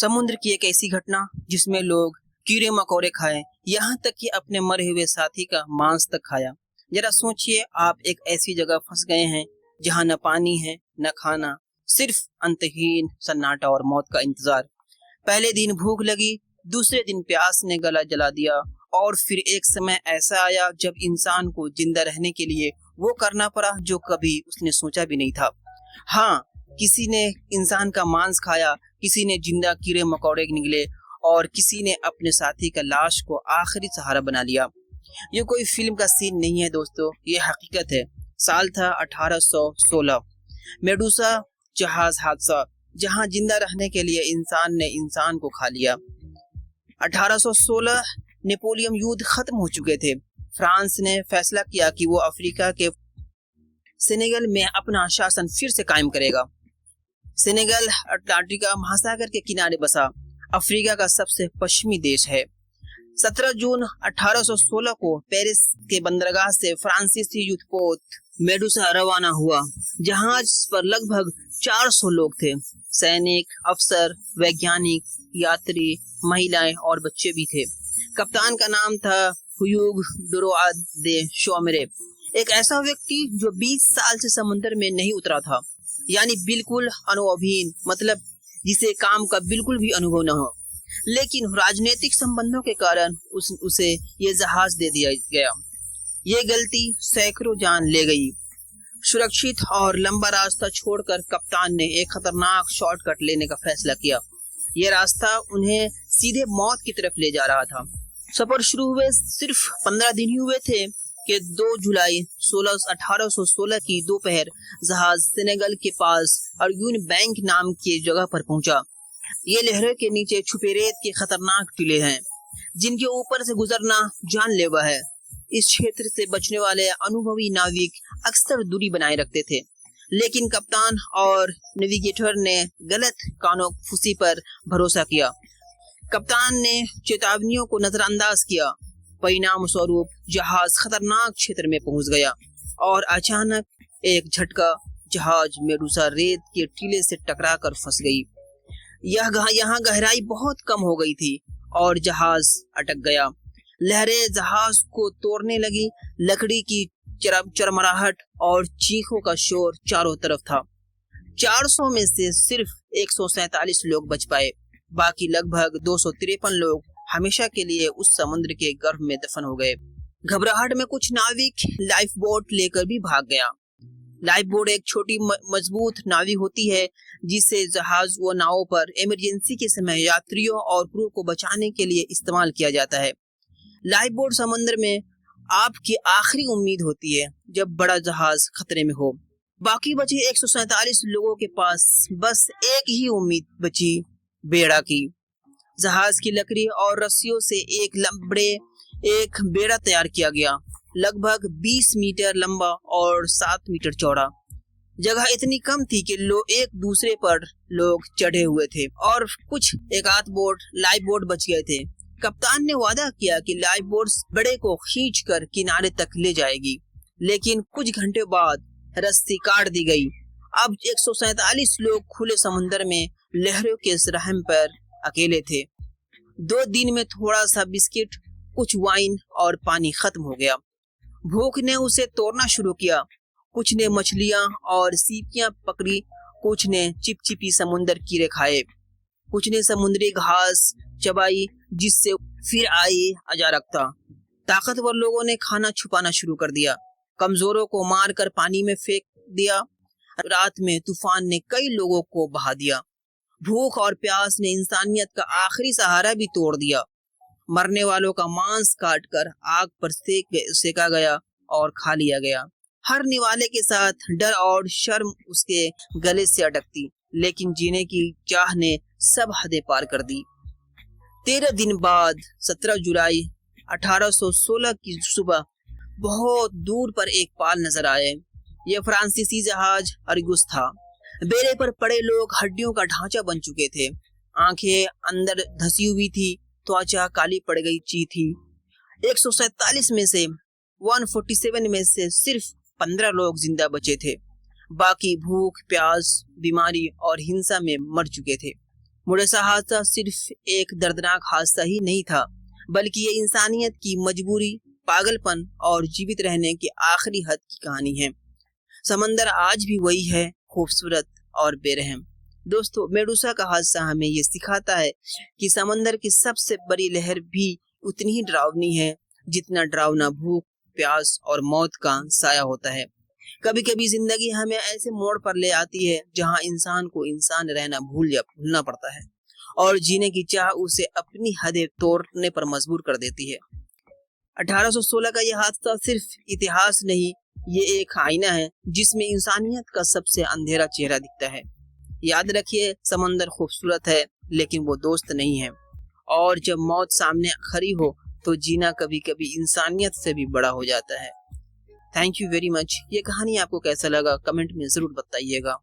समुद्र की एक ऐसी घटना जिसमें लोग कीड़े मकोड़े खाए, यहाँ तक कि अपने मरे हुए साथी का मांस तक खाया। जरा सोचिए, आप एक ऐसी जगह फंस गए हैं जहाँ न पानी है न खाना, सिर्फ अंतहीन सन्नाटा और मौत का इंतजार। पहले दिन भूख लगी, दूसरे दिन प्यास ने गला जला दिया और फिर एक समय ऐसा आया जब इंसान को जिंदा रहने के लिए वो करना पड़ा जो कभी उसने सोचा भी नहीं था। हाँ, किसी ने इंसान का मांस खाया, किसी ने जिंदा कीड़े मकोड़े निकले और किसी ने अपने साथी का लाश को आखिरी सहारा बना लिया। ये कोई फिल्म का सीन नहीं है दोस्तों, ये हकीकत है। साल था 1816। मेडुसा जहाज हादसा, जहां जिंदा रहने के लिए इंसान ने इंसान को खा लिया। 1816 नेपोलियन युद्ध खत्म हो चुके थे। फ्रांस ने फैसला किया कि वो अफ्रीका के सेनेगल में अपना शासन फिर से कायम करेगा। सेनेगल अटलांटिक महासागर के किनारे बसा अफ्रीका का सबसे पश्चिमी देश है। 17 जून 1816 को पेरिस के बंदरगाह से फ्रांसीसी युद्धपोत मेडुसा रवाना हुआ। जहाज पर लगभग 400 लोग थे। सैनिक, अफसर, वैज्ञानिक, यात्री, महिलाएं और बच्चे भी थे। कप्तान का नाम था हुयूग डुरोआ दे शोमेरे, एक ऐसा व्यक्ति जो 20 साल से समुद्र में नहीं उतरा था, यानी बिल्कुल अनुभवहीन, मतलब जिसे काम का बिल्कुल भी अनुभव न हो। लेकिन राजनीतिक संबंधों के कारण उसे ये जहाज दे दिया गया। ये गलती सैकड़ों जान ले गई। सुरक्षित और लंबा रास्ता छोड़कर कप्तान ने एक खतरनाक शॉर्टकट लेने का फैसला किया। ये रास्ता उन्हें सीधे मौत की तरफ ले जा रहा था। सफर शुरू हुए सिर्फ 15 दिन ही हुए थे कि 2 जुलाई 1816 की दोपहर जहाज सेनेगल के पास अर्गुन बैंक नाम की जगह पर पहुंचा। ये लहरों के नीचे छुपे रेत के खतरनाक टीले हैं, जिनके ऊपर से गुजरना जानलेवा है। इस क्षेत्र से बचने वाले अनुभवी नाविक अक्सर दूरी बनाए रखते थे, लेकिन कप्तान और नेविगेटर ने गलत कानोफुसी पर भरोसा किया। कप्तान ने चेतावनियों को नजरअंदाज किया। परिणाम स्वरूप जहाज खतरनाक क्षेत्र में पहुंच गया और अचानक एक झटका, जहाज मेडुसा रेत के टीले से टकराकर फंस गई। यहाँ गहराई बहुत कम हो गई थी और जहाज अटक गया। लहरें जहाज को तोड़ने लगी। लकड़ी की चरमराहट और चीखों का शोर चारों तरफ था। 400 में से सिर्फ 147 लोग बच पाए। बाकी लगभग 253 लोग हमेशा के लिए उस समुद्र के गर्भ में दफन हो गए। घबराहट में कुछ नाविक लाइफ बोट लेकर भी भाग गया। लाइफ बोट एक छोटी मजबूत नावी होती है जिसे जहाज व नावों पर इमरजेंसी के समय यात्रियों और क्रू को बचाने के लिए इस्तेमाल किया जाता है। लाइफ बोट समुद्र में आपकी आखिरी उम्मीद होती है जब बड़ा जहाज खतरे में हो। बाकी बचे 147 लोगों के पास बस एक ही उम्मीद बची, बेड़ा की। जहाज की लकड़ी और रस्सियों से एक बेड़ा तैयार किया गया, लगभग 20 मीटर लंबा और 7 मीटर चौड़ा। जगह इतनी कम थी कि एक दूसरे पर लोग चढ़े हुए थे और कुछ एकाध लाइफ बोट बच गए थे। कप्तान ने वादा किया कि लाइफ बोट बड़े को खींचकर किनारे तक ले जाएगी, लेकिन कुछ घंटे बाद रस्सी काट दी गई। अब 147 लोग खुले समुद्र में लहरों के रहम पर अकेले थे। 2 दिन में थोड़ा सा बिस्किट, कुछ वाइन और पानी खत्म हो गया। भूख ने उसे तोड़ना शुरू किया। कुछ ने मछलियां और सीपियां पकड़ी, कुछ ने चिपचिपी समुद्र कीड़े खाए, कुछ ने समुद्री घास चबाई जिससे फिर आई अजारकता। ताकतवर लोगों ने खाना छुपाना शुरू कर दिया, कमजोरों को मारकर पानी में फेंक दिया। रात में तूफान ने कई लोगों को बहा दिया। भूख और प्यास ने इंसानियत का आखिरी सहारा भी तोड़ दिया। मरने वालों का मांस काटकर आग पर सेका गया और खा लिया गया। हर निवाले के साथ डर और शर्म उसके गले से अटकती, लेकिन जीने की चाह ने सब हदें पार कर दी। 13 दिन बाद 17 जुलाई 1816 की सुबह बहुत दूर पर एक पाल नजर आए। यह फ्रांसीसी जहाज अर्गुस था। बेड़े पर पड़े लोग हड्डियों का ढांचा बन चुके थे। आंखें अंदर धसी हुई थी, त्वचा काली पड़ गई थी। 147 में से 147 में से सिर्फ 15 लोग जिंदा बचे थे। बाकी भूख, प्यास, बीमारी और हिंसा में मर चुके थे। मुड़ेसा हादसा सिर्फ एक दर्दनाक हादसा ही नहीं था, बल्कि ये इंसानियत की मजबूरी, पागलपन और जीवित रहने की आखिरी हद की कहानी है। समंदर आज भी वही है, खूबसूरत और बेरहम। दोस्तों, मेडूसा का हादसा हमें ये सिखाता है कि समंदर की सबसे बड़ी लहर भी उतनी ही डरावनी है जितना डरावना भूख, प्यास और मौत का साया होता है। कभी कभी जिंदगी हमें ऐसे मोड़ पर ले आती है जहां इंसान को इंसान रहना भूलना पड़ता है और जीने की चाह उसे अपनी हदें तोड़ने पर मजबूर कर देती है। 1816 का यह हादसा सिर्फ इतिहास नहीं, ये एक आईना है जिसमें इंसानियत का सबसे अंधेरा चेहरा दिखता है। याद रखिए, समंदर खूबसूरत है लेकिन वो दोस्त नहीं है, और जब मौत सामने खड़ी हो तो जीना कभी कभी इंसानियत से भी बड़ा हो जाता है। Thank you very much. ये कहानी आपको कैसा लगा कमेंट में जरूर बताइएगा।